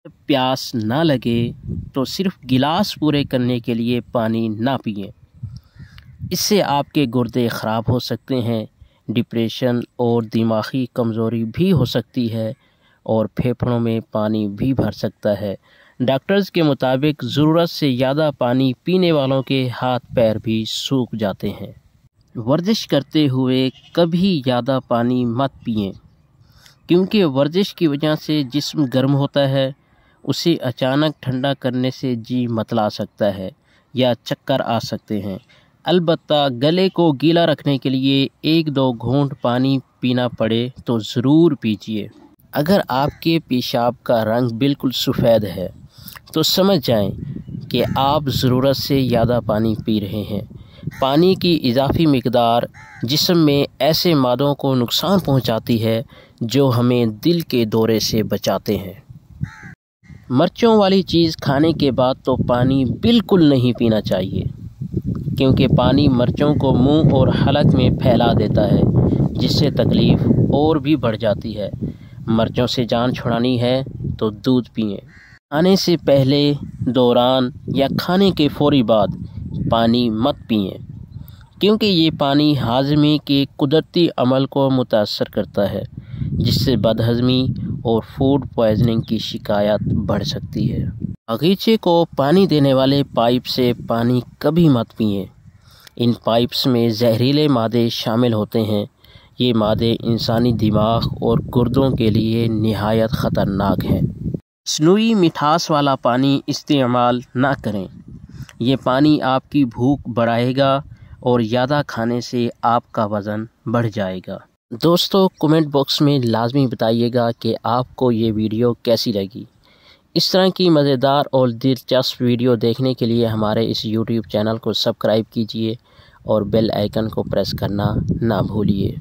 پیاس نہ لگے تو صرف گلاس پورے کرنے کے لیے پانی نہ پئیں۔ اس سے آپ کے گردے خراب ہو سکتے ہیں، ڈپریشن اور دماغی کمزوری بھی ہو سکتی ہے اور پھیپھڑوں میں پانی بھی بھر سکتا ہے۔ ڈاکٹرز کے مطابق ضرورت سے زیادہ پانی پینے والوں کے ہاتھ پیر بھی سوکھ جاتے ہیں۔ ورزش کرتے ہوئے کبھی زیادہ پانی مت پئیں، کیونکہ ورزش کی وجہ سے جسم گرم ہوتا ہے۔ اسے اچانک ٹھنڈا کرنے سے جی متلا سکتا ہے یا چکر آ سکتے ہیں۔ البتہ گلے کو گیلا رکھنے کے لیے 1-2 گھونٹ پانی پینا پڑے تو ضرور پیجیے۔ اگر آپ کے پیشاب کا رنگ بالکل سفید ہے تو سمجھ جائیں کہ آپ ضرورت سے زیادہ پانی پی رہے ہیں۔ پانی کی اضافی مقدار جسم میں ایسے مادوں کو نقصان پہنچاتی ہے جو ہمیں دل کے دورے سے بچاتے ہیں۔ مرچوں والی چیز کھانے کے بعد تو پانی بالکل نہیں پینا چاہیے، کیونکہ پانی مرچوں کو منہ اور حلق میں پھیلا دیتا ہے، جس سے تکلیف اور بھی بڑھ جاتی ہے۔ مرچوں سے جان چھڑانی ہے تو دودھ پئیں۔ کھانے سے پہلے، دوران یا کھانے کے فوری بعد پانی مت پئیں، کیونکہ یہ پانی ہاضمے کے قدرتی عمل کو متاثر کرتا ہے، جس سے بد ہضمی اور فوڈ پوائزننگ کی شکایات بڑھ سکتی ہے۔ باغیچے کو پانی دینے والے پائپ سے پانی کبھی مت پئیں۔ ان پائپس میں زہریلے مادے شامل ہوتے ہیں۔ یہ مادے انسانی دماغ اور گردوں کے لیے نہایت خطرناک ہیں۔ مصنوعی مٹھاس والا پانی استعمال نہ کریں۔ یہ پانی آپ کی بھوک بڑھائے گا اور زیادہ کھانے سے آپ کا وزن بڑھ جائے گا۔ دوستو، کمنٹ باکس میں لازمی بتائیے گا کہ آپ کو یہ ویڈیو کیسی لگی۔ اس طرح کی مزیدار اور دلچسپ ویڈیو دیکھنے کے لیے ہمارے اس یوٹیوب چینل کو سبسکرائب کیجیے اور بیل آئیکن کو پریس کرنا نہ بھولیے۔